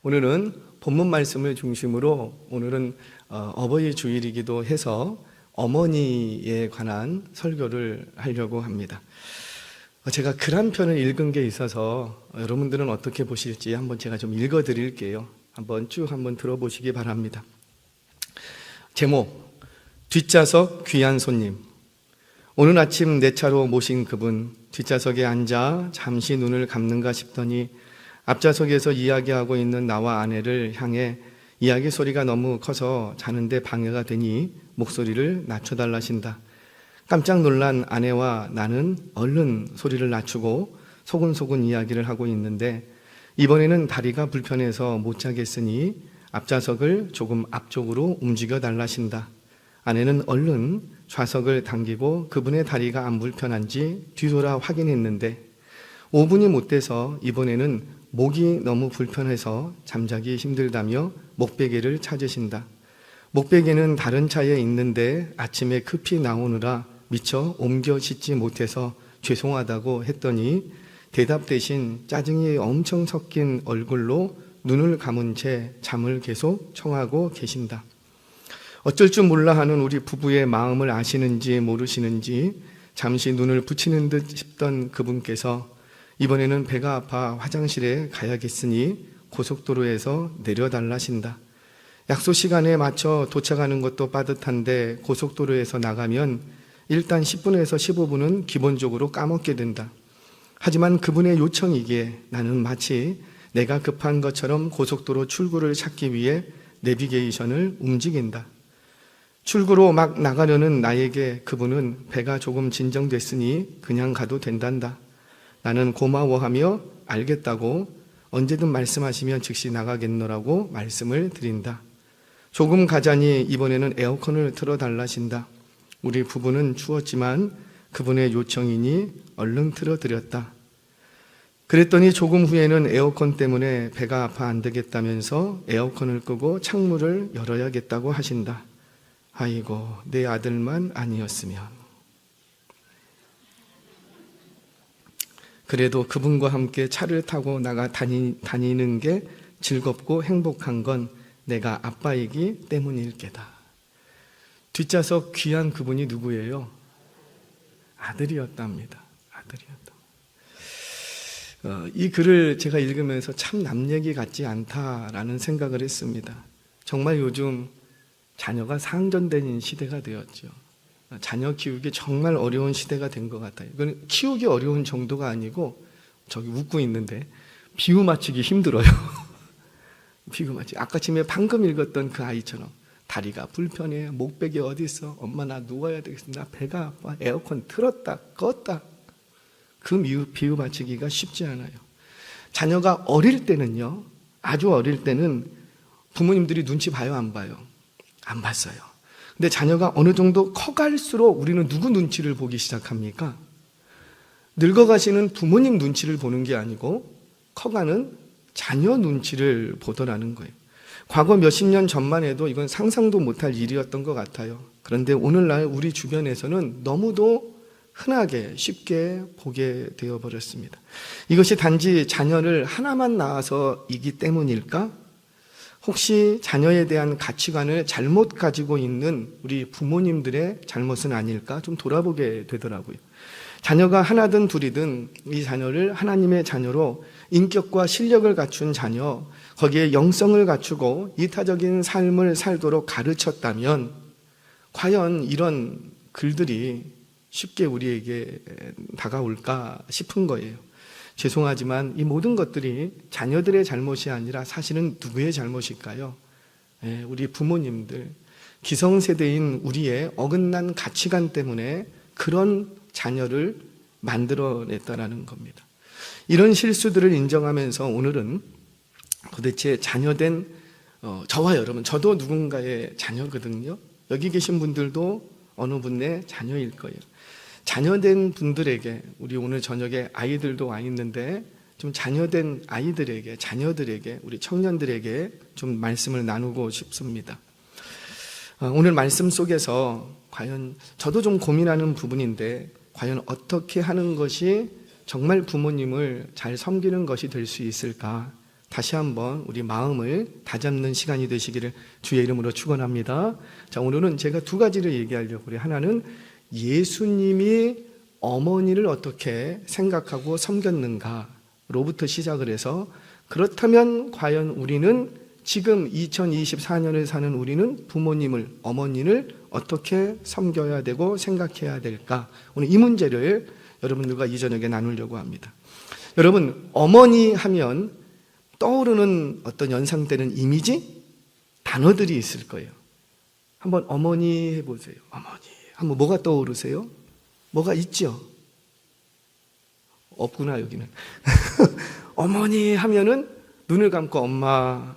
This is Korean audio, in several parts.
오늘은 본문 말씀을 중심으로 오늘은 어버이 주일이기도 해서 어머니에 관한 설교를 하려고 합니다. 제가 글 한 편을 읽은 게 있어서 여러분들은 어떻게 보실지 한번 제가 좀 읽어 드릴게요. 한번 쭉 한번 들어보시기 바랍니다. 제목, 뒷좌석 귀한 손님. 오늘 아침 내 차로 모신 그분, 뒷좌석에 앉아 잠시 눈을 감는가 싶더니 앞좌석에서 이야기하고 있는 나와 아내를 향해 이야기 소리가 너무 커서 자는데 방해가 되니 목소리를 낮춰달라신다. 깜짝 놀란 아내와 나는 얼른 소리를 낮추고 소근소근 이야기를 하고 있는데 이번에는 다리가 불편해서 못 자겠으니 앞좌석을 조금 앞쪽으로 움직여 달라신다. 아내는 얼른 좌석을 당기고 그분의 다리가 안 불편한지 뒤돌아 확인했는데 5분이 못 돼서 이번에는 목이 너무 불편해서 잠자기 힘들다며 목베개를 찾으신다. 목베개는 다른 차에 있는데 아침에 급히 나오느라 미처 옮겨 싣지 못해서 죄송하다고 했더니 대답 대신 짜증이 엄청 섞인 얼굴로 눈을 감은 채 잠을 계속 청하고 계신다. 어쩔 줄 몰라 하는 우리 부부의 마음을 아시는지 모르시는지 잠시 눈을 붙이는 듯 싶던 그분께서 이번에는 배가 아파 화장실에 가야겠으니 고속도로에서 내려달라신다. 약속 시간에 맞춰 도착하는 것도 빠듯한데 고속도로에서 나가면 일단 10분에서 15분은 기본적으로 까먹게 된다. 하지만 그분의 요청이기에 나는 마치 내가 급한 것처럼 고속도로 출구를 찾기 위해 내비게이션을 움직인다. 출구로 막 나가려는 나에게 그분은 배가 조금 진정됐으니 그냥 가도 된단다. 나는 고마워하며 알겠다고 언제든 말씀하시면 즉시 나가겠노라고 말씀을 드린다. 조금 가자니 이번에는 에어컨을 틀어달라신다. 우리 부부는 추웠지만 그분의 요청이니 얼른 틀어드렸다. 그랬더니 조금 후에는 에어컨 때문에 배가 아파 안 되겠다면서 에어컨을 끄고 창문을 열어야겠다고 하신다. 아이고, 내 아들만 아니었으면. 그래도 그분과 함께 차를 타고 나가 다니는 게 즐겁고 행복한 건 내가 아빠이기 때문일 게다. 뒷좌석 귀한 그분이 누구예요? 아들이었답니다. 아들이었다. 이 글을 제가 읽으면서 참 남 얘기 같지 않다라는 생각을 했습니다. 정말 요즘 자녀가 상전된 시대가 되었죠. 자녀 키우기 정말 어려운 시대가 된 것 같아요. 이건 키우기 어려운 정도가 아니고 저기 웃고 있는데 비유 맞추기 힘들어요. 비유 맞추기. 아까 아침에 방금 읽었던 그 아이처럼 다리가 불편해. 목베개 어디 있어? 엄마 나 누워야 되겠어. 나 배가 아파. 에어컨 틀었다 껐다. 그 비유 맞추기가 쉽지 않아요. 자녀가 어릴 때는요. 아주 어릴 때는 부모님들이 눈치 봐요 안 봐요? 안 봤어요. 근데 자녀가 어느 정도 커갈수록 우리는 누구 눈치를 보기 시작합니까? 늙어가시는 부모님 눈치를 보는 게 아니고 커가는 자녀 눈치를 보더라는 거예요. 과거 몇십 년 전만 해도 이건 상상도 못할 일이었던 것 같아요. 그런데 오늘날 우리 주변에서는 너무도 흔하게 쉽게 보게 되어버렸습니다. 이것이 단지 자녀를 하나만 낳아서이기 때문일까? 혹시 자녀에 대한 가치관을 잘못 가지고 있는 우리 부모님들의 잘못은 아닐까 좀 돌아보게 되더라고요. 자녀가 하나든 둘이든 이 자녀를 하나님의 자녀로 인격과 실력을 갖춘 자녀, 거기에 영성을 갖추고 이타적인 삶을 살도록 가르쳤다면 과연 이런 글들이 쉽게 우리에게 다가올까 싶은 거예요. 죄송하지만 이 모든 것들이 자녀들의 잘못이 아니라 사실은 누구의 잘못일까요? 우리 부모님들, 기성세대인 우리의 어긋난 가치관 때문에 그런 자녀를 만들어냈다라는 겁니다. 이런 실수들을 인정하면서 오늘은 도대체 자녀된 저와 여러분, 저도 누군가의 자녀거든요. 여기 계신 분들도 어느 분의 자녀일 거예요. 자녀된 분들에게, 우리 오늘 저녁에 아이들도 와 있는데 좀 자녀된 아이들에게, 자녀들에게, 우리 청년들에게 좀 말씀을 나누고 싶습니다. 오늘 말씀 속에서 과연 저도 좀 고민하는 부분인데 과연 어떻게 하는 것이 정말 부모님을 잘 섬기는 것이 될 수 있을까? 다시 한번 우리 마음을 다잡는 시간이 되시기를 주의 이름으로 축원합니다. 자, 오늘은 제가 두 가지를 얘기하려고 해요. 하나는 예수님이 어머니를 어떻게 생각하고 섬겼는가로부터 시작을 해서, 그렇다면 과연 우리는 지금 2024년을 사는 우리는 부모님을, 어머니를 어떻게 섬겨야 되고 생각해야 될까? 오늘 이 문제를 여러분들과 이 저녁에 나누려고 합니다. 여러분, 어머니 하면 떠오르는 어떤 연상되는 이미지, 단어들이 있을 거예요. 한번 어머니 해보세요. 어머니 한번 뭐가 떠오르세요? 뭐가 있죠? 없구나 여기는. 어머니 하면은 눈을 감고 엄마,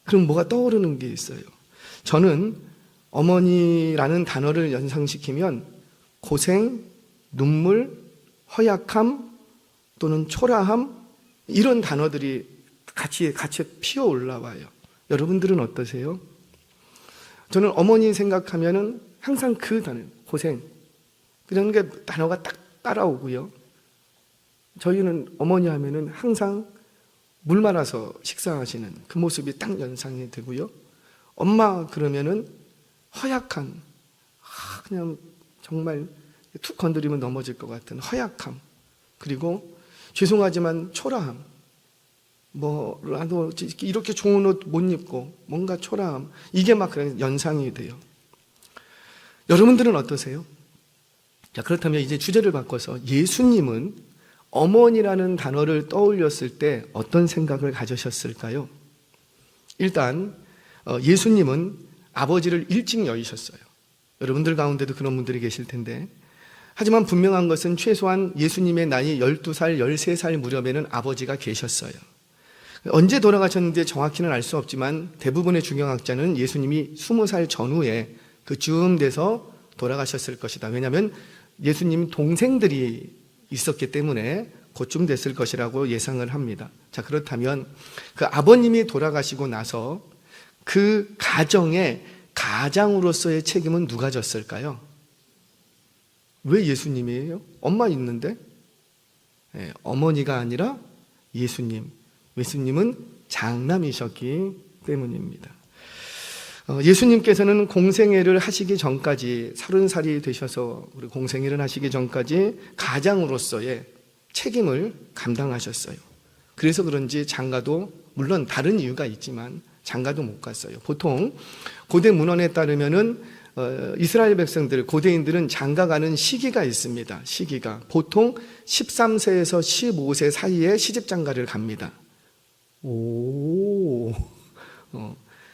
그럼 뭐가 떠오르는 게 있어요? 저는 어머니라는 단어를 연상시키면 고생, 눈물, 허약함 또는 초라함, 이런 단어들이 같이 피어 올라와요. 여러분들은 어떠세요? 저는 어머니 생각하면은 항상 그 단어, 고생, 그런 게 단어가 딱 따라오고요. 저희는 어머니 하면은 항상 물 말아서 식사하시는 그 모습이 딱 연상이 되고요. 엄마 그러면은 허약한, 그냥 정말 툭 건드리면 넘어질 것 같은 허약함, 그리고 죄송하지만 초라함, 뭐라도 이렇게 좋은 옷 못 입고 뭔가 초라함, 이게 막 그냥 연상이 돼요. 여러분들은 어떠세요? 자, 그렇다면 이제 주제를 바꿔서 예수님은 어머니라는 단어를 떠올렸을 때 어떤 생각을 가지셨을까요? 일단 예수님은 아버지를 일찍 여의셨어요. 여러분들 가운데도 그런 분들이 계실 텐데, 하지만 분명한 것은 최소한 예수님의 나이 12살, 13살 무렵에는 아버지가 계셨어요. 언제 돌아가셨는지 정확히는 알 수 없지만 대부분의 중경학자는 예수님이 20살 전후에 그쯤 돼서 돌아가셨을 것이다. 왜냐하면 예수님 동생들이 있었기 때문에 그쯤 됐을 것이라고 예상을 합니다. 자, 그렇다면 그 아버님이 돌아가시고 나서 그 가정의 가장으로서의 책임은 누가 졌을까요? 왜 예수님이에요? 엄마 있는데? 네, 어머니가 아니라 예수님. 예수님은 장남이셨기 때문입니다. 예수님께서는 공생애를 하시기 전까지, 30살이 되셔서 우리 공생애를 하시기 전까지 가장으로서의 책임을 감당하셨어요. 그래서 그런지 장가도, 물론 다른 이유가 있지만 장가도 못 갔어요. 보통 고대 문헌에 따르면은 이스라엘 백성들, 고대인들은 장가 가는 시기가 있습니다. 시기가 보통 13세에서 15세 사이에 시집 장가를 갑니다.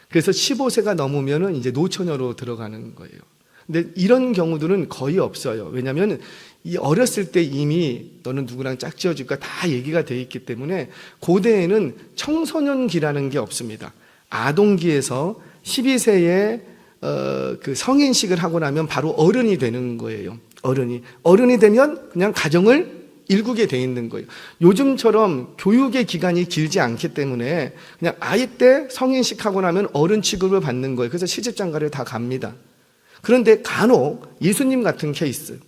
그래서 15세가 넘으면은 이제 노처녀로 들어가는 거예요. 근데 이런 경우들은 거의 없어요. 왜냐하면 이 어렸을 때 이미 너는 누구랑 짝지어줄까 다 얘기가 돼 있기 때문에 고대에는 청소년기라는 게 없습니다. 아동기에서 12세에 그 성인식을 하고 나면 바로 어른이 되는 거예요. 어른이 되면 그냥 가정을 일구게 돼 있는 거예요. 요즘처럼 교육의 기간이 길지 않기 때문에 그냥 아이 때 성인식 하고 나면 어른 취급을 받는 거예요. 그래서 시집장가를 다 갑니다. 그런데 간혹 예수님 같은 케이스,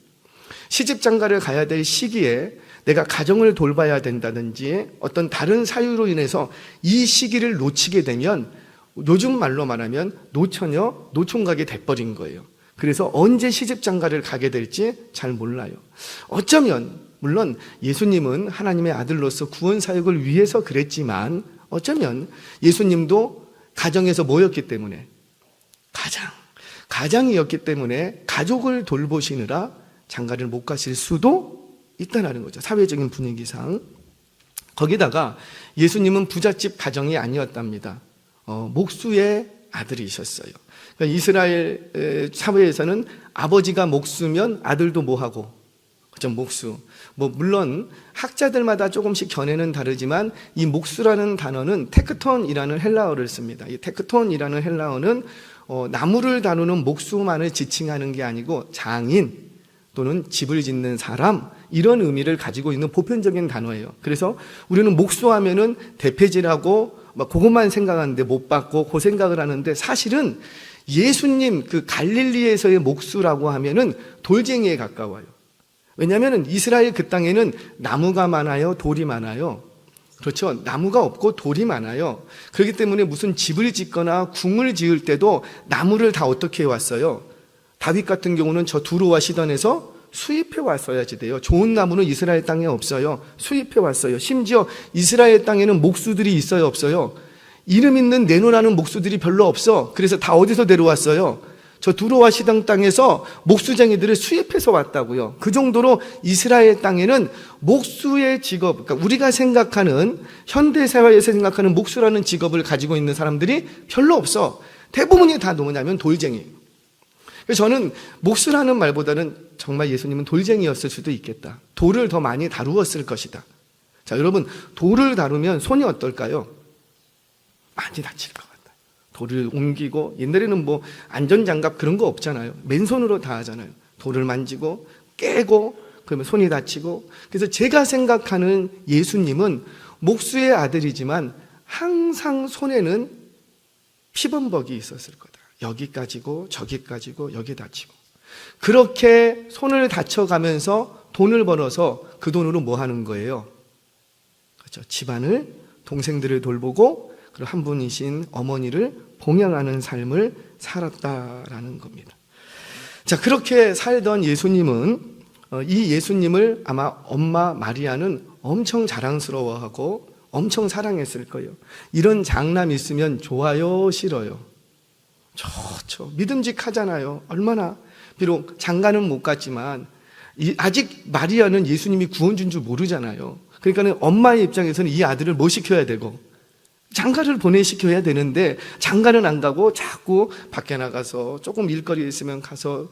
시집장가를 가야 될 시기에 내가 가정을 돌봐야 된다든지 어떤 다른 사유로 인해서 이 시기를 놓치게 되면 요즘 말로 말하면 노처녀, 노총각이 돼버린 거예요. 그래서 언제 시집장가를 가게 될지 잘 몰라요. 어쩌면 물론 예수님은 하나님의 아들로서 구원 사역을 위해서 그랬지만 어쩌면 예수님도 가정에서 뭐였기 때문에, 가장이었기 때문에 가족을 돌보시느라 장가를 못 가실 수도 있다는 거죠. 사회적인 분위기상. 거기다가 예수님은 부잣집 가정이 아니었답니다. 목수의 아들이셨어요. 그러니까 이스라엘 사회에서는 아버지가 목수면 아들도 뭐하고? 그죠, 목수. 물론 학자들마다 조금씩 견해는 다르지만 이 목수라는 단어는 테크톤이라는 헬라어를 씁니다. 이 테크톤이라는 헬라어는 나무를 다루는 목수만을 지칭하는 게 아니고 장인 또는 집을 짓는 사람, 이런 의미를 가지고 있는 보편적인 단어예요. 그래서 우리는 목수하면은 대패질하고 그것만 생각하는데 못 받고 그 생각을 하는데, 사실은 예수님 그 갈릴리에서의 목수라고 하면은 돌쟁이에 가까워요. 왜냐하면 이스라엘 그 땅에는 나무가 많아요, 돌이 많아요. 그렇죠. 나무가 없고 돌이 많아요. 그렇기 때문에 무슨 집을 짓거나 궁을 지을 때도 나무를 다 어떻게 해왔어요? 다윗 같은 경우는 저 두로와 시돈에서 수입해 왔어야지 돼요. 좋은 나무는 이스라엘 땅에 없어요. 수입해 왔어요. 심지어 이스라엘 땅에는 목수들이 있어요, 없어요? 이름 있는 내노라는 목수들이 별로 없어. 그래서 다 어디서 데려왔어요? 저 두로와 시돈 땅에서 목수쟁이들을 수입해서 왔다고요. 그 정도로 이스라엘 땅에는 목수의 직업, 그러니까 우리가 생각하는 현대사회에서 생각하는 목수라는 직업을 가지고 있는 사람들이 별로 없어. 대부분이 다 뭐냐면 돌쟁이. 그래서 저는 목수라는 말보다는 정말 예수님은 돌쟁이였을 수도 있겠다. 돌을 더 많이 다루었을 것이다. 자, 여러분, 돌을 다루면 손이 어떨까요? 많이 다칠 것 같아요. 돌을 옮기고, 옛날에는 뭐 안전장갑 그런 거 없잖아요. 맨손으로 다 하잖아요. 돌을 만지고 깨고 그러면 손이 다치고. 그래서 제가 생각하는 예수님은 목수의 아들이지만 항상 손에는 피범벅이 있었을 거다. 여기까지고 저기까지고 여기 다치고. 그렇게 손을 다쳐가면서 돈을 벌어서 그 돈으로 뭐 하는 거예요? 그렇죠. 집안을, 동생들을 돌보고 그리고 한 분이신 어머니를 봉양하는 삶을 살았다라는 겁니다. 자, 그렇게 살던 예수님은 이 예수님을 아마 엄마 마리아는 엄청 자랑스러워하고 엄청 사랑했을 거예요. 이런 장남 있으면 좋아요, 싫어요? 좋죠. 믿음직하잖아요. 얼마나. 비록 장가는 못 갔지만 아직 마리아는 예수님이 구원준 줄 모르잖아요. 그러니까 엄마의 입장에서는 이 아들을 뭐 시켜야 되고 장가를 보내시켜야 되는데 장가는 안 가고 자꾸 밖에 나가서 조금 일거리 있으면 가서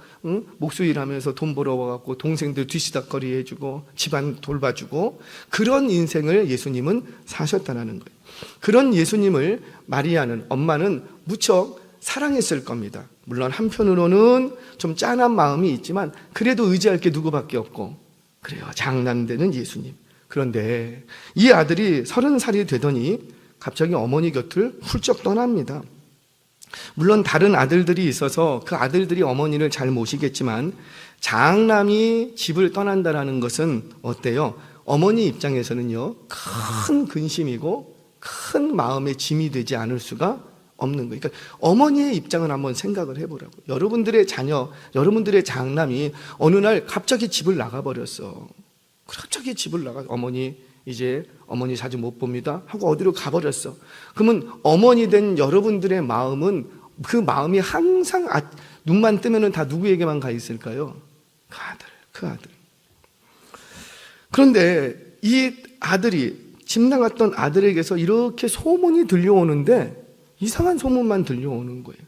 목수 일하면서 돈 벌어와갖고 동생들 뒤시닥거리 해주고 집안 돌봐주고 그런 인생을 예수님은 사셨다는 거예요. 그런 예수님을 마리아는, 엄마는 무척 사랑했을 겁니다. 물론 한편으로는 좀 짠한 마음이 있지만 그래도 의지할 게 누구밖에 없고, 그래요, 장남되는 예수님. 그런데 이 아들이 30살이 되더니 갑자기 어머니 곁을 훌쩍 떠납니다. 물론 다른 아들들이 있어서 그 아들들이 어머니를 잘 모시겠지만 장남이 집을 떠난다는 것은 어때요? 어머니 입장에서는요, 큰 근심이고 큰 마음의 짐이 되지 않을 수가 없는 거예요. 그러니까 어머니의 입장을 한번 생각을 해보라고. 여러분들의 자녀, 여러분들의 장남이 어느 날 갑자기 집을 나가버렸어. 갑자기 집을 나가. 어머니 이제 어머니 자주 못 봅니다 하고 어디로 가버렸어. 그러면 어머니 된 여러분들의 마음은, 그 마음이 항상 눈만 뜨면은 다 누구에게만 가 있을까요? 그 아들. 그런데 이 아들이, 집 나갔던 아들에게서 이렇게 소문이 들려오는데 이상한 소문만 들려오는 거예요.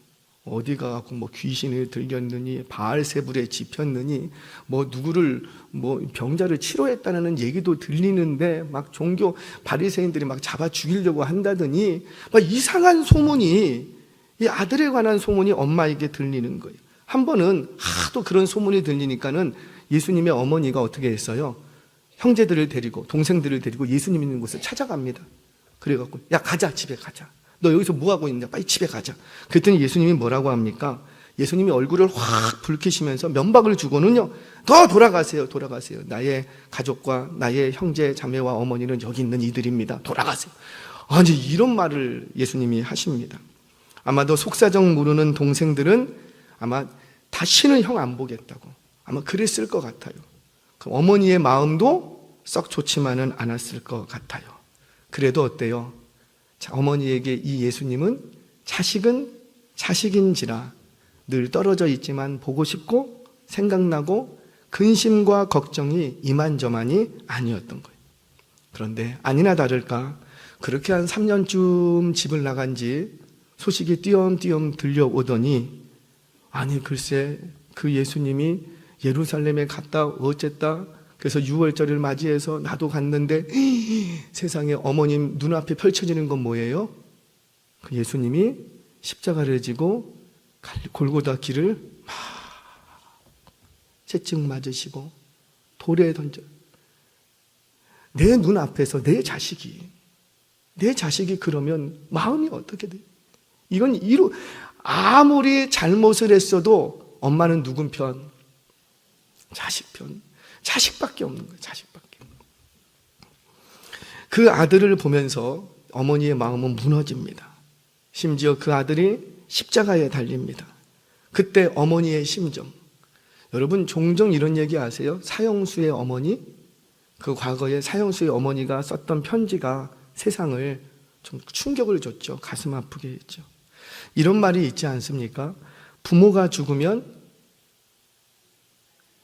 어디가 갖고 뭐 귀신을 들렸느니, 바알세불에 집혔느니, 뭐 누구를 뭐 병자를 치료했다는 얘기도 들리는데 막 종교 바리새인들이 막 잡아 죽이려고 한다더니 막 이상한 소문이, 이 아들에 관한 소문이 엄마에게 들리는 거예요. 한 번은 하도 그런 소문이 들리니까는 예수님의 어머니가 어떻게 했어요? 형제들을 데리고, 동생들을 데리고 예수님 있는 곳을 찾아갑니다. 그래갖고 야, 가자, 집에 가자. 너 여기서 뭐하고 있냐? 빨리 집에 가자. 그랬더니 예수님이 뭐라고 합니까? 예수님이 얼굴을 확 붉히시면서 면박을 주고는요, 더 돌아가세요. 나의 가족과 나의 형제 자매와 어머니는 여기 있는 이들입니다. 돌아가세요. 아니, 이런 말을 예수님이 하십니다. 아마도 속사정 모르는 동생들은 아마 다시는 형 안 보겠다고 아마 그랬을 것 같아요. 그 어머니의 마음도 썩 좋지만은 않았을 것 같아요. 그래도 어때요? 어머니에게 이 예수님은 자식은 자식인지라 늘 떨어져 있지만 보고 싶고 생각나고 근심과 걱정이 이만저만이 아니었던 거예요. 그런데 아니나 다를까 그렇게 한 3년쯤 집을 나간 지 소식이 띄엄띄엄 들려오더니, 아니 글쎄 그 예수님이 예루살렘에 갔다 어쨌다, 그래서 6월절을 맞이해서 나도 갔는데 세상에 어머님 눈앞에 펼쳐지는 건 뭐예요? 그 예수님이 십자가를 지고 골고다 길을 막 채찍 맞으시고 돌에 던져, 내 눈앞에서 내 자식이 그러면 마음이 어떻게 돼요? 이건 아무리 잘못을 했어도 엄마는 누군 편? 자식 편. 자식밖에 없는 거예요. 자식밖에. 그 아들을 보면서 어머니의 마음은 무너집니다. 심지어 그 아들이 십자가에 달립니다. 그때 어머니의 심정, 여러분 종종 이런 얘기 아세요? 사형수의 어머니, 그 과거에 사형수의 어머니가 썼던 편지가 세상을 좀 충격을 줬죠. 가슴 아프게 했죠. 이런 말이 있지 않습니까? 부모가 죽으면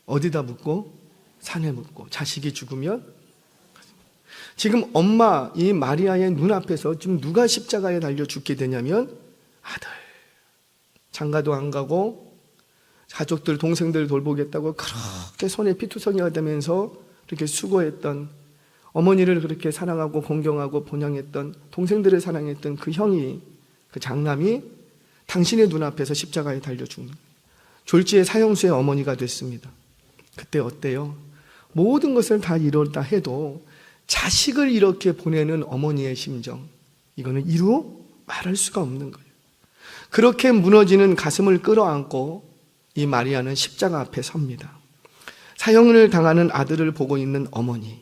어디다 묻고? 산에 묻고. 자식이 죽으면? 지금 엄마 이 마리아의 눈앞에서 지금 누가 십자가에 달려 죽게 되냐면 아들. 장가도 안 가고 가족들 동생들 돌보겠다고 그렇게 손에 피투성이가 되면서 그렇게 수고했던, 어머니를 그렇게 사랑하고 공경하고 본향했던, 동생들을 사랑했던 그 형이, 그 장남이 당신의 눈앞에서 십자가에 달려 죽는, 졸지의 사형수의 어머니가 됐습니다. 그때 어때요? 모든 것을 다 이뤘다 해도 자식을 이렇게 보내는 어머니의 심정, 이거는 이루 말할 수가 없는 거예요. 그렇게 무너지는 가슴을 끌어안고 이 마리아는 십자가 앞에 섭니다. 사형을 당하는 아들을 보고 있는 어머니,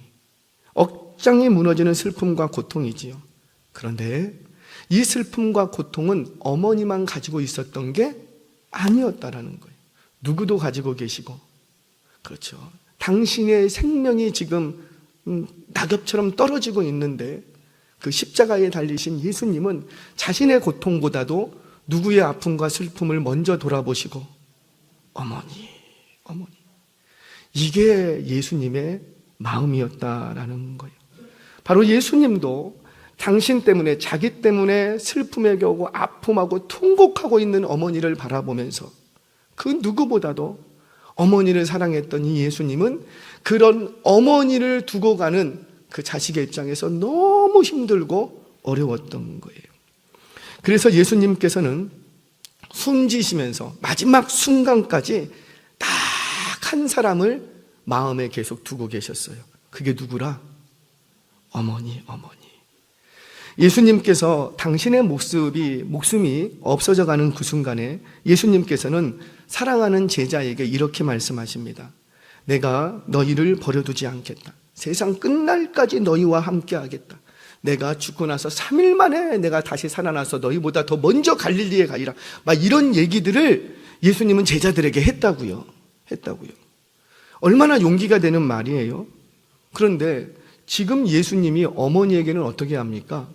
억장이 무너지는 슬픔과 고통이지요. 그런데 이 슬픔과 고통은 어머니만 가지고 있었던 게 아니었다라는 거예요. 누구도 가지고 계시고, 그렇죠. 당신의 생명이 지금 낙엽처럼 떨어지고 있는데 그 십자가에 달리신 예수님은 자신의 고통보다도 누구의 아픔과 슬픔을 먼저 돌아보시고 어머니, 어머니. 이게 예수님의 마음이었다라는 거예요. 바로 예수님도 당신 때문에, 자기 때문에 슬픔에 겨우고 아픔하고 통곡하고 있는 어머니를 바라보면서 그 누구보다도 어머니를 사랑했던 이 예수님은 그런 어머니를 두고 가는 그 자식의 입장에서 너무 힘들고 어려웠던 거예요. 그래서 예수님께서는 숨지시면서 마지막 순간까지 딱 한 사람을 마음에 계속 두고 계셨어요. 그게 누구라? 어머니, 어머니. 예수님께서 당신의 목숨이 없어져 가는 그 순간에 예수님께서는 사랑하는 제자에게 이렇게 말씀하십니다. 내가 너희를 버려두지 않겠다. 세상 끝날까지 너희와 함께 하겠다. 내가 죽고 나서 3일 만에 내가 다시 살아나서 너희보다 더 먼저 갈릴리에 가리라. 막 이런 얘기들을 예수님은 제자들에게 했다고요. 얼마나 용기가 되는 말이에요. 그런데 지금 예수님이 어머니에게는 어떻게 합니까?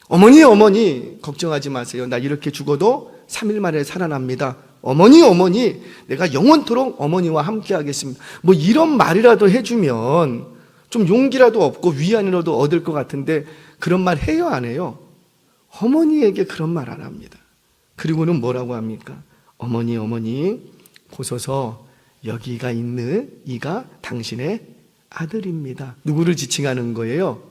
어머니, 어머니, 걱정하지 마세요. 나 이렇게 죽어도 3일 만에 살아납니다. 어머니, 어머니, 내가 영원토록 어머니와 함께 하겠습니다. 뭐 이런 말이라도 해주면 좀 용기라도 얻고 위안이라도 얻을 것 같은데 그런 말 해요, 안 해요? 어머니에게 그런 말 안 합니다. 그리고는 뭐라고 합니까? 어머니, 어머니, 보소서 여기가 있는 이가 당신의 아들입니다. 누구를 지칭하는 거예요?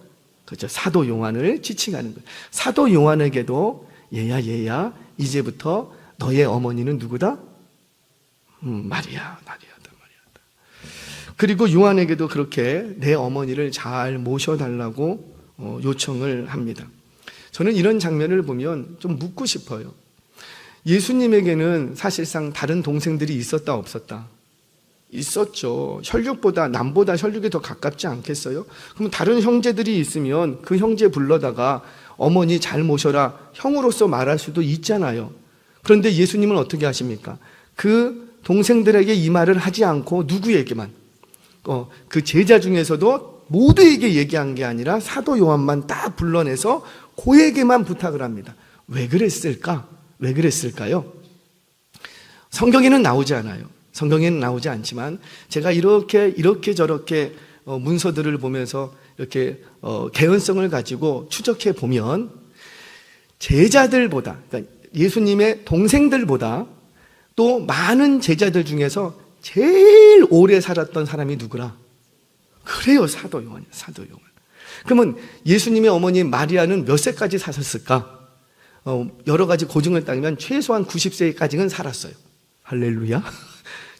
그렇죠. 사도 요한을 지칭하는 거예요. 사도 요한에게도 얘야 이제부터 너의 어머니는 누구다? 마리아다. 그리고 요한에게도 그렇게 내 어머니를 잘 모셔달라고 요청을 합니다. 저는 이런 장면을 보면 좀 묻고 싶어요. 예수님에게는 사실상 다른 동생들이 있었다 없었다? 있었죠. 혈육보다, 남보다 혈육이 더 가깝지 않겠어요? 그럼 다른 형제들이 있으면 그 형제 불러다가 어머니 잘 모셔라, 형으로서 말할 수도 있잖아요. 그런데 예수님은 어떻게 하십니까? 그 동생들에게 이 말을 하지 않고 누구에게만, 그 제자 중에서도 모두에게 얘기한 게 아니라 사도 요한만 딱 불러내서 그에게만 부탁을 합니다. 왜 그랬을까? 왜 그랬을까요? 성경에는 나오지 않아요. 성경에는 나오지 않지만 제가 이렇게 저렇게 문서들을 보면서 이렇게 개연성을 가지고 추적해 보면 제자들보다, 그러니까 예수님의 동생들보다 또 많은 제자들 중에서 제일 오래 살았던 사람이 누구라? 그래요, 사도 요한이에요. 사도 요한. 그러면 예수님의 어머니 마리아는 몇 세까지 사셨을까? 여러 가지 고증을 따르면 최소한 90세까지는 살았어요. 할렐루야.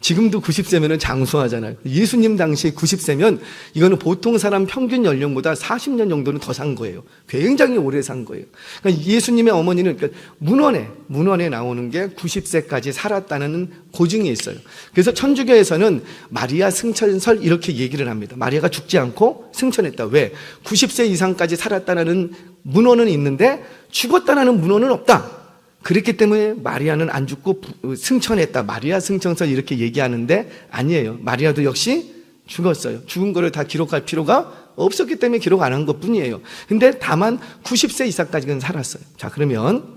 지금도 90세면 장수하잖아요. 예수님 당시 90세면 이거는 보통 사람 평균 연령보다 40년 정도는 더 산 거예요. 굉장히 오래 산 거예요. 그러니까 예수님의 어머니는 그러니까 문헌에 나오는 게 90세까지 살았다는 고증이 있어요. 그래서 천주교에서는 마리아 승천설 이렇게 얘기를 합니다. 마리아가 죽지 않고 승천했다. 왜? 90세 이상까지 살았다는 문헌은 있는데 죽었다는 문헌은 없다. 그렇기 때문에 마리아는 안 죽고 승천했다. 마리아 승천설 이렇게 얘기하는데 아니에요. 마리아도 역시 죽었어요. 죽은 거를 다 기록할 필요가 없었기 때문에 기록 안 한 것 뿐이에요. 근데 다만 90세 이상까지는 살았어요. 자, 그러면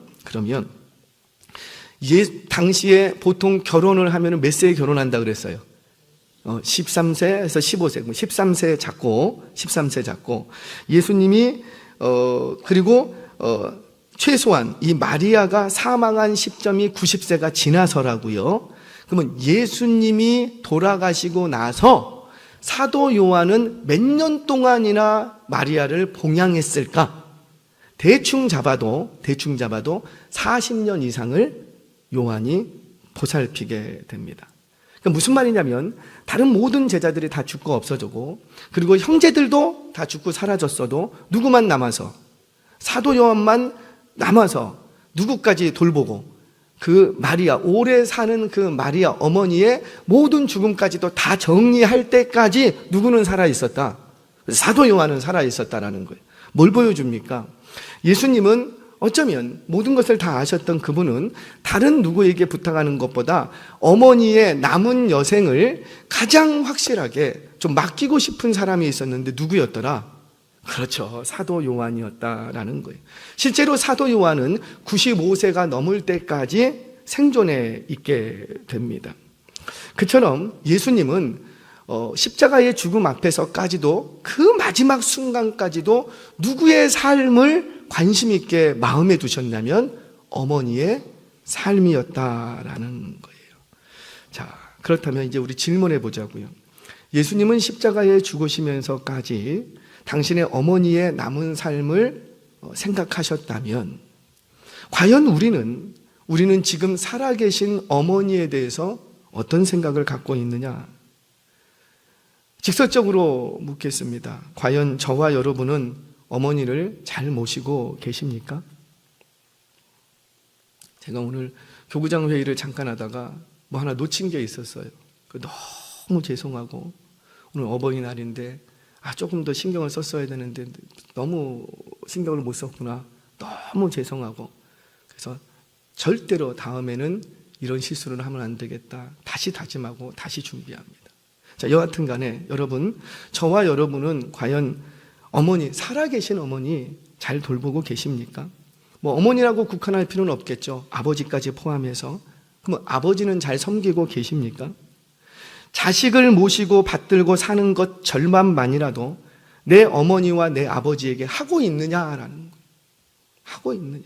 당시에 보통 결혼을 하면 몇 세에 결혼한다 그랬어요? 13세에서 15세, 13세 잡고 예수님이 그리고 최소한 이 마리아가 사망한 시점이 90세가 지나서라고요. 그러면 예수님이 돌아가시고 나서 사도 요한은 몇 년 동안이나 마리아를 봉양했을까? 대충 잡아도 40년 이상을 요한이 보살피게 됩니다. 그러니까 무슨 말이냐면 다른 모든 제자들이 다 죽고 없어지고 그리고 형제들도 다 죽고 사라졌어도 누구만 남아서 사도 요한만 남아서 누구까지 돌보고 그 마리아, 오래 사는 그 마리아 어머니의 모든 죽음까지도 다 정리할 때까지 누구는 살아있었다? 사도 요한은 살아있었다라는 거예요. 뭘 보여줍니까? 예수님은 어쩌면 모든 것을 다 아셨던 그분은 다른 누구에게 부탁하는 것보다 어머니의 남은 여생을 가장 확실하게 좀 맡기고 싶은 사람이 있었는데 누구였더라? 그렇죠. 사도 요한이었다라는 거예요. 실제로 사도 요한은 95세가 넘을 때까지 생존해 있게 됩니다. 그처럼 예수님은 십자가의 죽음 앞에서까지도 그 마지막 순간까지도 누구의 삶을 관심 있게 마음에 두셨냐면 어머니의 삶이었다라는 거예요. 자, 그렇다면 이제 우리 질문해 보자고요. 예수님은 십자가에 죽으시면서까지 당신의 어머니의 남은 삶을 생각하셨다면 과연 우리는 지금 살아계신 어머니에 대해서 어떤 생각을 갖고 있느냐? 직설적으로 묻겠습니다. 과연 저와 여러분은 어머니를 잘 모시고 계십니까? 제가 오늘 교구장 회의를 잠깐 하다가 뭐 하나 놓친 게 있었어요. 너무 죄송하고 오늘 어버이날인데 조금 더 신경을 썼어야 되는데 너무 신경을 못 썼구나. 너무 죄송하고 그래서 절대로 다음에는 이런 실수를 하면 안 되겠다. 다시 다짐하고 다시 준비합니다. 자, 여하튼 간에 여러분, 저와 여러분은 과연 살아계신 어머니 잘 돌보고 계십니까? 뭐 어머니라고 국한할 필요는 없겠죠. 아버지까지 포함해서. 그럼 아버지는 잘 섬기고 계십니까? 자식을 모시고 받들고 사는 것 절반만이라도 내 어머니와 내 아버지에게 하고 있느냐라는 거예요. 하고 있느냐.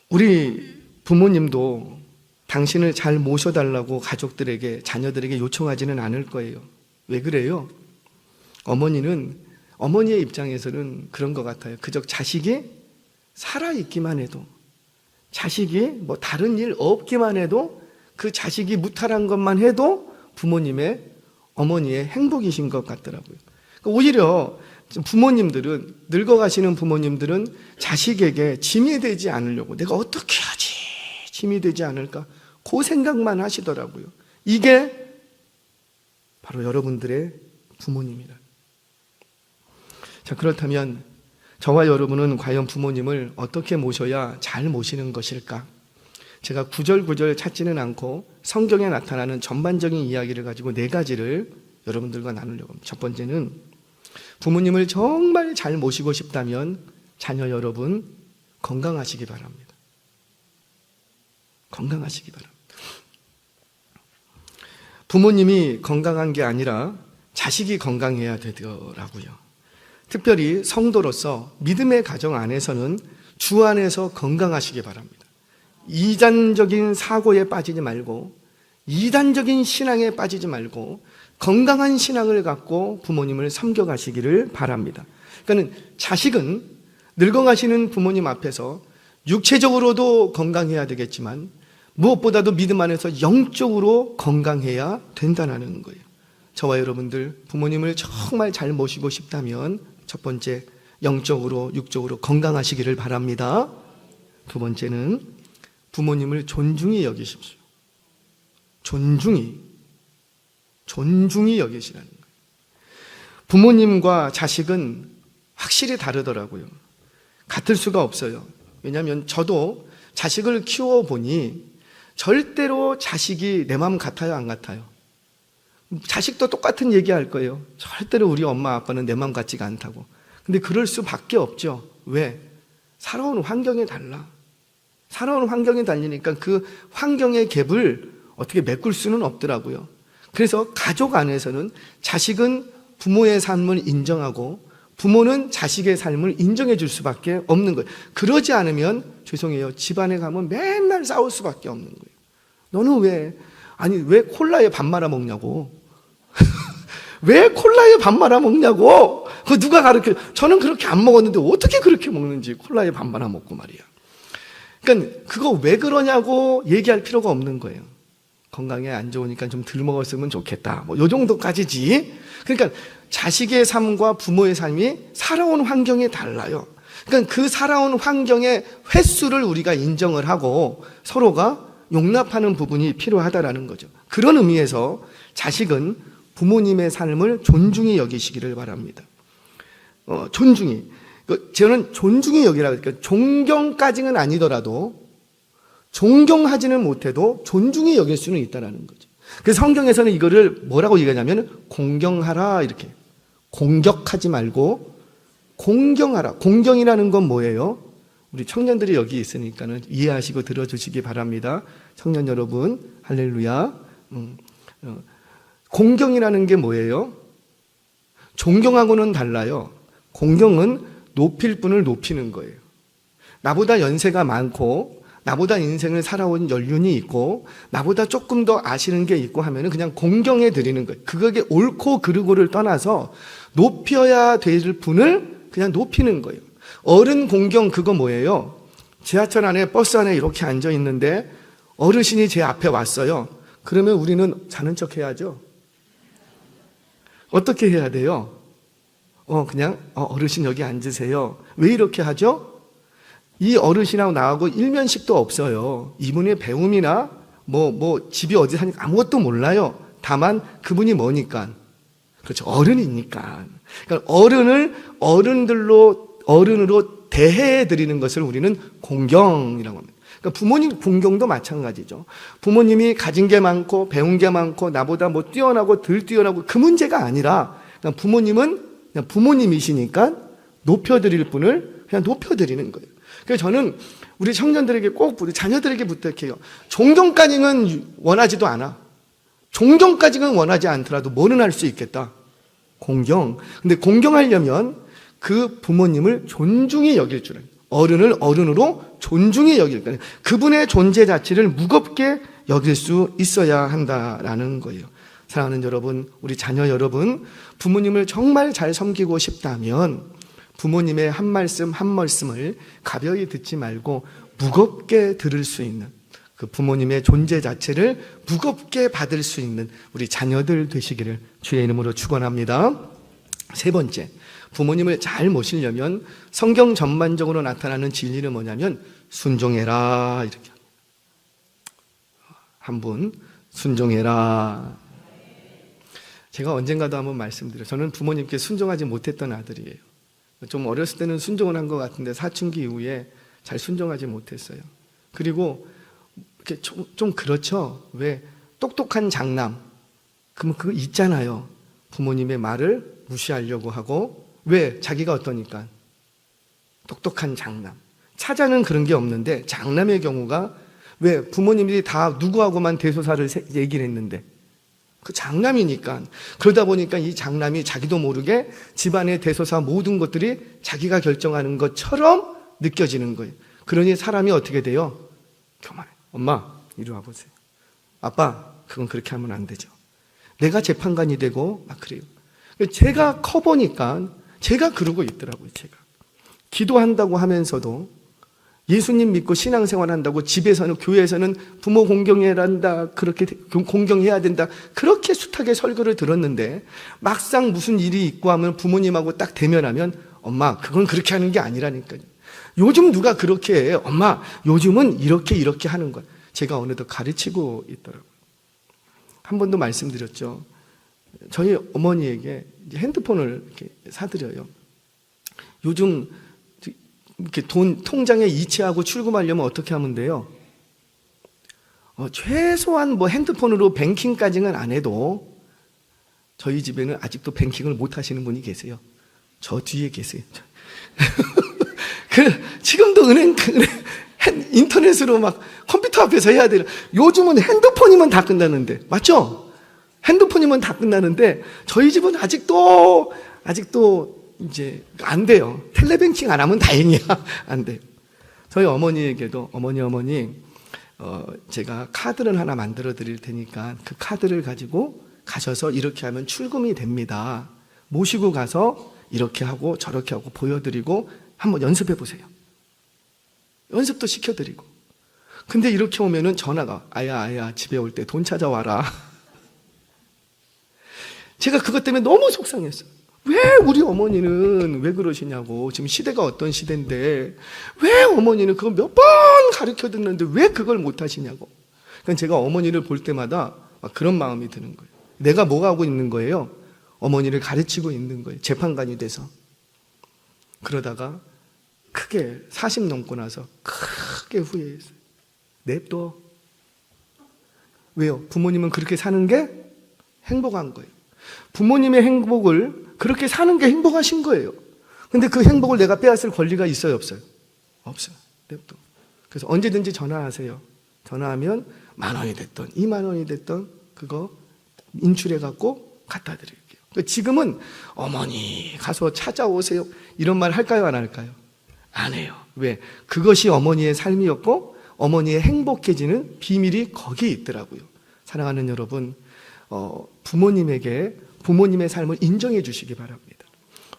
우리 부모님도 당신을 잘 모셔달라고 가족들에게, 자녀들에게 요청하지는 않을 거예요. 왜 그래요? 어머니의 입장에서는 그런 것 같아요. 그저 자식이 살아있기만 해도, 자식이 뭐 다른 일 없기만 해도 그 자식이 무탈한 것만 해도 어머니의 행복이신 것 같더라고요. 오히려 부모님들은, 늙어가시는 부모님들은 자식에게 짐이 되지 않으려고 내가 어떻게 하지? 짐이 되지 않을까? 그 생각만 하시더라고요. 이게 바로 여러분들의 부모님이라. 자, 그렇다면 저와 여러분은 과연 부모님을 어떻게 모셔야 잘 모시는 것일까? 제가 구절구절 찾지는 않고 성경에 나타나는 전반적인 이야기를 가지고 4가지를 여러분들과 나누려고 합니다. 첫 번째는 부모님을 정말 잘 모시고 싶다면 자녀 여러분 건강하시기 바랍니다. 건강하시기 바랍니다. 부모님이 건강한 게 아니라 자식이 건강해야 되더라고요. 특별히 성도로서 믿음의 가정 안에서는 주 안에서 건강하시기 바랍니다. 이단적인 사고에 빠지지 말고, 이단적인 신앙에 빠지지 말고 건강한 신앙을 갖고 부모님을 섬겨가시기를 바랍니다. 그러니까 자식은 늙어가시는 부모님 앞에서 육체적으로도 건강해야 되겠지만 무엇보다도 믿음 안에서 영적으로 건강해야 된다는 거예요. 저와 여러분들 부모님을 정말 잘 모시고 싶다면 첫 번째, 영적으로 육적으로 건강하시기를 바랍니다. 두 번째는 부모님을 존중히 여기십시오. 존중히 여기시라는 거예요. 부모님과 자식은 확실히 다르더라고요. 같을 수가 없어요. 왜냐하면 저도 자식을 키워보니 절대로 자식이 내 마음 같아요, 안 같아요? 자식도 똑같은 얘기 할 거예요. 절대로 우리 엄마 아빠는 내 마음 같지가 않다고. 근데 그럴 수밖에 없죠. 왜? 살아온 환경이 달라. 살아온 환경이 달리니까 그 환경의 갭을 어떻게 메꿀 수는 없더라고요. 그래서 가족 안에서는 자식은 부모의 삶을 인정하고 부모는 자식의 삶을 인정해 줄 수밖에 없는 거예요. 그러지 않으면 죄송해요. 집안에 가면 맨날 싸울 수밖에 없는 거예요. 너는 왜 콜라에 밥 말아 먹냐고. 왜 콜라에 밥 말아 먹냐고. 그 누가 가르쳐. 저는 그렇게 안 먹었는데 어떻게 그렇게 먹는지 콜라에 밥 말아 먹고 말이야. 그러니까 그거 왜 그러냐고 얘기할 필요가 없는 거예요. 건강에 안 좋으니까 좀 덜 먹었으면 좋겠다. 요 정도까지지. 그러니까 자식의 삶과 부모의 삶이 살아온 환경이 달라요. 그러니까 그 살아온 환경의 횟수를 우리가 인정을 하고 서로가 용납하는 부분이 필요하다라는 거죠. 그런 의미에서 자식은 부모님의 삶을 존중히 여기시기를 바랍니다. 존중히. 저는 존중히 여기라고 할게요. 존경까지는 아니더라도 존경하지는 못해도 존중히 여길 수는 있다는 거죠. 그래서 성경에서는 이거를 뭐라고 얘기하냐면 공경하라 이렇게. 공격하지 말고 공경하라. 공경이라는 건 뭐예요? 우리 청년들이 여기 있으니까는 이해하시고 들어주시기 바랍니다. 청년 여러분, 할렐루야. 공경이라는 게 뭐예요? 존경하고는 달라요. 공경은 높일 분을 높이는 거예요. 나보다 연세가 많고 나보다 인생을 살아온 연륜이 있고 나보다 조금 더 아시는 게 있고 하면은 그냥 공경해 드리는 거예요. 그게 옳고 그르고를 떠나서 높여야 될 분을 그냥 높이는 거예요. 어른 공경 그거 뭐예요? 지하철 안에 버스 안에 이렇게 앉아 있는데 어르신이 제 앞에 왔어요. 그러면 우리는 자는 척 해야죠. 어떻게 해야 돼요? 그냥 어르신 여기 앉으세요. 왜 이렇게 하죠? 이 어르신하고 나하고 일면식도 없어요. 이분의 배움이나 집이 어디 사니까 아무것도 몰라요. 다만 그분이 뭐니까? 그렇죠. 어른이니까. 그러니까 어른으로 대해 드리는 것을 우리는 공경이라고 합니다. 그러니까 부모님 공경도 마찬가지죠. 부모님이 가진 게 많고 배운 게 많고 나보다 뛰어나고 덜 뛰어나고 그 문제가 아니라 그냥 부모님은 그냥 부모님이시니까 높여드릴 분을 그냥 높여드리는 거예요. 그래서 저는 우리 청년들에게 우리 자녀들에게 부탁해요. 존경까지는 원하지도 않아. 존경까지는 원하지 않더라도 뭐는 할 수 있겠다? 공경. 근데 공경하려면 그 부모님을 존중히 여길 줄 알아요. 어른을 어른으로 존중히 여길 거예요. 그분의 존재 자체를 무겁게 여길 수 있어야 한다라는 거예요. 사랑하는 여러분, 우리 자녀 여러분, 부모님을 정말 잘 섬기고 싶다면 부모님의 한 말씀 한 말씀을 가벼이 듣지 말고 무겁게 들을 수 있는 그 부모님의 존재 자체를 무겁게 받을 수 있는 우리 자녀들 되시기를 주의 이름으로 축원합니다. 세 번째, 부모님을 잘 모시려면 성경 전반적으로 나타나는 진리는 뭐냐면 순종해라 이렇게 합니다. 한 분 순종해라. 제가 언젠가도 한번 말씀드려요. 저는 부모님께 순종하지 못했던 아들이에요. 좀 어렸을 때는 순종을 한 것 같은데 사춘기 이후에 잘 순종하지 못했어요. 그리고 이렇게 좀 그렇죠. 왜 똑똑한 장남 그러면 그거 있잖아요. 부모님의 말을 무시하려고 하고 왜 자기가 어떠니까 똑똑한 장남. 차자는 그런 게 없는데 장남의 경우가 왜 부모님들이 다 누구하고만 대소사를 얘기를 했는데 그 장남이니까 그러다 보니까 이 장남이 자기도 모르게 집안의 대소사 모든 것들이 자기가 결정하는 것처럼 느껴지는 거예요. 그러니 사람이 어떻게 돼요? 교만해. 엄마 이리 와보세요. 아빠 그건 그렇게 하면 안 되죠. 내가 재판관이 되고 막 그래요. 제가 커보니까 제가 그러고 있더라고요. 제가 기도한다고 하면서도 예수님 믿고 신앙생활 한다고 집에서는, 교회에서는 부모 공경해야 한다, 그렇게 공경해야 된다, 그렇게 숱하게 설교를 들었는데 막상 무슨 일이 있고 하면 부모님하고 딱 대면하면 엄마 그건 그렇게 하는 게 아니라니까요. 요즘 누가 그렇게 해? 엄마 요즘은 이렇게 하는 거야. 제가 어느덧 가르치고 있더라고요. 한 번도 말씀드렸죠. 저희 어머니에게 핸드폰을 이렇게 사드려요. 요즘 이렇게 돈 통장에 이체하고 출금하려면 어떻게 하면 돼요? 최소한 뭐 핸드폰으로 뱅킹까지는 안 해도 저희 집에는 아직도 뱅킹을 못 하시는 분이 계세요. 저 뒤에 계세요. 지금도 은행 인터넷으로 막 컴퓨터 앞에서 해야 돼요. 요즘은 핸드폰이면 다 끝나는데, 맞죠? 핸드폰이면 다 끝나는데 저희 집은 아직도 이제 안 돼요. 텔레뱅킹 안 하면 다행이야. 안 돼요. 저희 어머니에게도 어머니 제가 카드를 하나 만들어 드릴 테니까 그 카드를 가지고 가셔서 이렇게 하면 출금이 됩니다. 모시고 가서 이렇게 하고 저렇게 하고 보여드리고 한번 연습해 보세요. 연습도 시켜드리고. 근데 이렇게 오면은 전화가, 아야 집에 올 때 돈 찾아와라. 제가 그것 때문에 너무 속상했어요. 왜 우리 어머니는 왜 그러시냐고. 지금 시대가 어떤 시대인데 왜 어머니는 그걸 몇 번 가르쳐 듣는데 왜 그걸 못 하시냐고. 그러니까 제가 어머니를 볼 때마다 막 그런 마음이 드는 거예요. 내가 뭐 하고 있는 거예요? 어머니를 가르치고 있는 거예요. 재판관이 돼서. 그러다가 크게 40 넘고 나서 크게 후회했어요. 냅둬. 왜요? 부모님은 그렇게 사는 게 행복한 거예요. 부모님의 행복을 그렇게 사는 게 행복하신 거예요. 근데 그 행복을 내가 빼앗을 권리가 있어요, 없어요? 없어요. 냅둬. 그래서 언제든지 전화하세요. 전화하면 10,000원이 됐던 20,000원이 됐던 그거 인출해갖고 갖다 드릴게요. 그러니까 지금은 어머니 가서 찾아오세요 이런 말 할까요, 안 할까요? 안 해요. 왜? 그것이 어머니의 삶이었고 어머니의 행복해지는 비밀이 거기에 있더라고요. 사랑하는 여러분, 부모님에게 부모님의 삶을 인정해 주시기 바랍니다.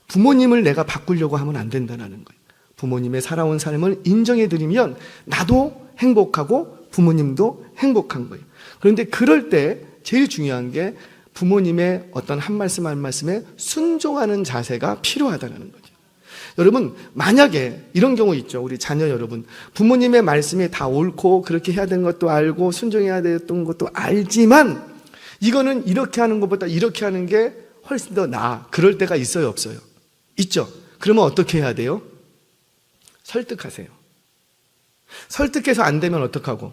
부모님을 내가 바꾸려고 하면 안 된다는 거예요. 부모님의 살아온 삶을 인정해 드리면 나도 행복하고 부모님도 행복한 거예요. 그런데 그럴 때 제일 중요한 게 부모님의 어떤 한 말씀 한 말씀에 순종하는 자세가 필요하다는 거죠. 여러분, 만약에 이런 경우 있죠. 우리 자녀 여러분, 부모님의 말씀이 다 옳고 그렇게 해야 되는 것도 알고 순종해야 되는 것도 알지만 이거는 이렇게 하는 것보다 이렇게 하는 게 훨씬 더 나아. 그럴 때가 있어요, 없어요? 있죠. 그러면 어떻게 해야 돼요? 설득하세요. 설득해서 안 되면 어떡하고?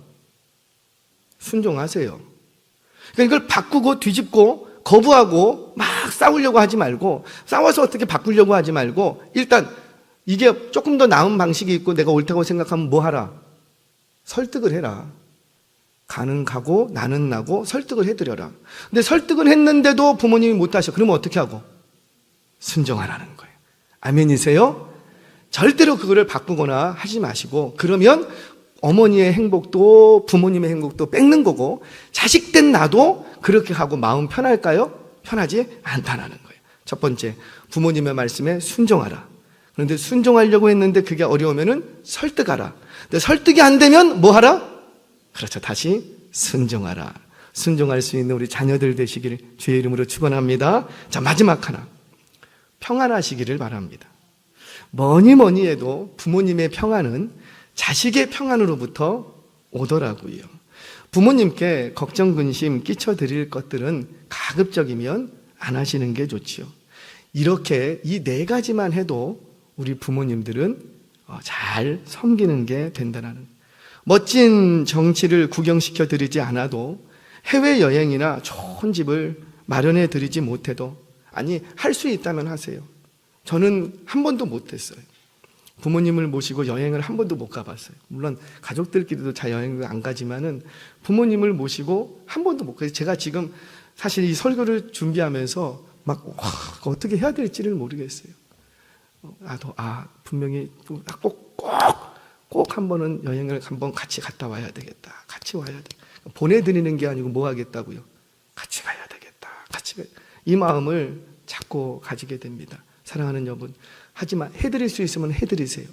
순종하세요. 그러니까 이걸 바꾸고 뒤집고 거부하고 막 싸우려고 하지 말고, 싸워서 어떻게 바꾸려고 하지 말고, 일단 이게 조금 더 나은 방식이 있고 내가 옳다고 생각하면 뭐 하라? 설득을 해라. 가는 가고 나는 나고 설득을 해드려라. 근데 설득을 했는데도 부모님이 못하셔. 그러면 어떻게 하고? 순종하라는 거예요. 아멘이세요? 절대로 그거를 바꾸거나 하지 마시고, 그러면 어머니의 행복도 부모님의 행복도 뺏는 거고, 자식된 나도 그렇게 하고 마음 편할까요? 편하지 않다는 거예요. 첫 번째, 부모님의 말씀에 순종하라. 그런데 순종하려고 했는데 그게 어려우면은 설득하라. 근데 설득이 안 되면 뭐 하라? 그렇죠. 다시 순종하라. 순종할 수 있는 우리 자녀들 되시기를 주의 이름으로 축원합니다. 자, 마지막 하나. 평안하시기를 바랍니다. 뭐니 해도 부모님의 평안은 자식의 평안으로부터 오더라고요. 부모님께 걱정, 근심 끼쳐드릴 것들은 가급적이면 안 하시는 게 좋지요. 이렇게 이 4가지만 해도 우리 부모님들은 잘 섬기는 게 된다는, 멋진 정치를 구경시켜 드리지 않아도, 해외여행이나 좋은 집을 마련해 드리지 못해도, 아니 할 수 있다면 하세요. 저는 한 번도 못했어요. 부모님을 모시고 여행을 한 번도 못 가봤어요. 물론 가족들끼리도 잘 여행을 안 가지만은 부모님을 모시고 한 번도 못 가요. 제가 지금 사실 이 설교를 준비하면서 막 어떻게 해야 될지를 모르겠어요. 분명히 꼭 한 번은 여행을 한번 같이 갔다 와야 되겠다. 같이 와야 돼. 보내드리는 게 아니고 뭐 하겠다고요? 같이 가야 되겠다. 이 마음을 자꾸 가지게 됩니다. 사랑하는 여러분, 하지만 해드릴 수 있으면 해드리세요.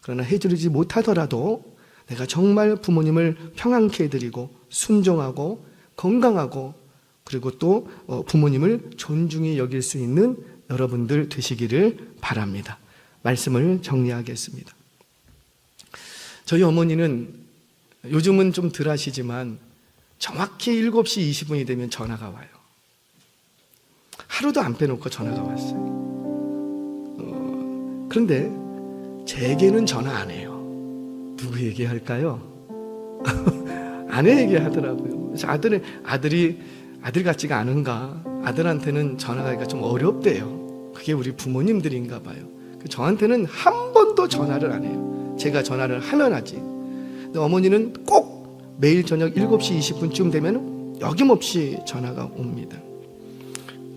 그러나 해드리지 못하더라도 내가 정말 부모님을 평안케 해드리고 순종하고 건강하고 그리고 또 부모님을 존중히 여길 수 있는 여러분들 되시기를 바랍니다. 말씀을 정리하겠습니다. 저희 어머니는 요즘은 좀 덜 하시지만 정확히 7시 20분이 되면 전화가 와요. 하루도 안 빼놓고 전화가 왔어요. 그런데 제게는 전화 안 해요. 누구에게 할까요? 아내에게 하더라고요. 그래서 아들이 아들 같지가 않은가, 아들한테는 전화가 좀 어렵대요. 그게 우리 부모님들인가 봐요. 저한테는 한 번도 전화를 안 해요. 제가 전화를 하면 하지. 근데 어머니는 꼭 매일 저녁 7시 20분쯤 되면 여김없이 전화가 옵니다.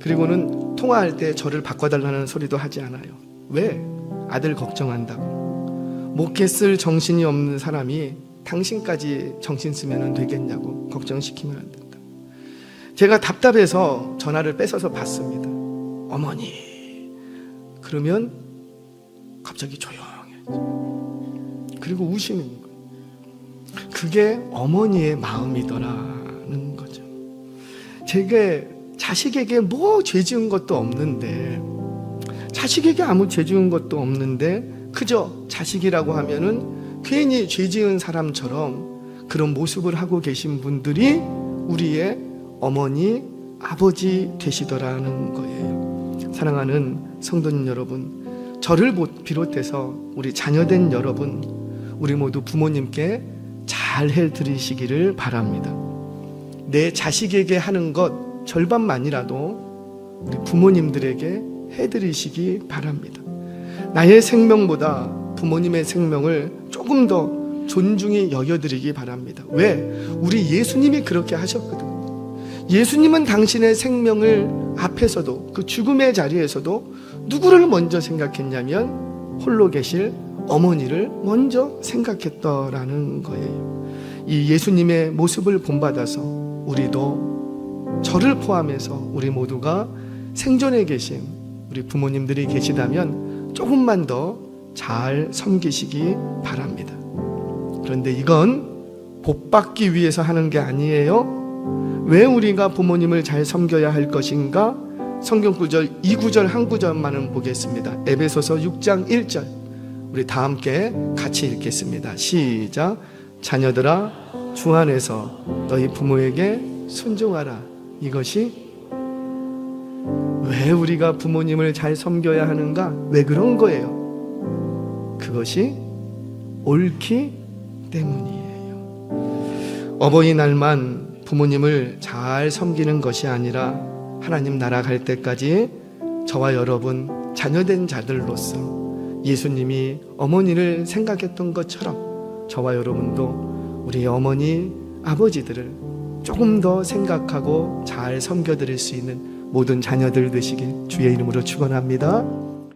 그리고는 통화할 때 저를 바꿔달라는 소리도 하지 않아요. 왜? 아들 걱정한다고. 목회 쓸 정신이 없는 사람이 당신까지 정신 쓰면 되겠냐고 걱정시키면 안 된다. 제가 답답해서 전화를 뺏어서 받습니다. 어머니. 그러면 갑자기 조용해. 그리고 우시는 거예요. 그게 어머니의 마음이더라는 거죠. 제가 자식에게 뭐 죄 지은 것도 없는데, 자식에게 아무 죄 지은 것도 없는데 그저 자식이라고 하면은 괜히 죄 지은 사람처럼 그런 모습을 하고 계신 분들이 우리의 어머니, 아버지 되시더라는 거예요. 사랑하는 성도님 여러분, 저를 비롯해서 우리 자녀된 여러분, 우리 모두 부모님께 잘 해드리시기를 바랍니다. 내 자식에게 하는 것 절반만이라도 우리 부모님들에게 해드리시기 바랍니다. 나의 생명보다 부모님의 생명을 조금 더 존중히 여겨드리기 바랍니다. 왜? 우리 예수님이 그렇게 하셨거든요. 예수님은 당신의 생명을 앞에서도, 그 죽음의 자리에서도 누구를 먼저 생각했냐면 홀로 계실 어머니를 먼저 생각했더라는 거예요. 이 예수님의 모습을 본받아서 우리도, 저를 포함해서 우리 모두가 생존에 계신 우리 부모님들이 계시다면 조금만 더 잘 섬기시기 바랍니다. 그런데 이건 복 받기 위해서 하는 게 아니에요. 왜 우리가 부모님을 잘 섬겨야 할 것인가? 성경 구절, 이 구절 한 구절만은 보겠습니다. 에베소서 6장 1절, 우리 다 함께 같이 읽겠습니다. 시작. 자녀들아, 주 안에서 너희 부모에게 순종하라. 이것이 왜 우리가 부모님을 잘 섬겨야 하는가? 왜 그런 거예요? 그것이 옳기 때문이에요. 어버이날만 부모님을 잘 섬기는 것이 아니라 하나님 나라 갈 때까지 저와 여러분 자녀된 자들로서 예수님이 어머니를 생각했던 것처럼 저와 여러분도 우리 어머니, 아버지들을 조금 더 생각하고 잘 섬겨드릴 수 있는 모든 자녀들 되시길 주의 이름으로 축원합니다.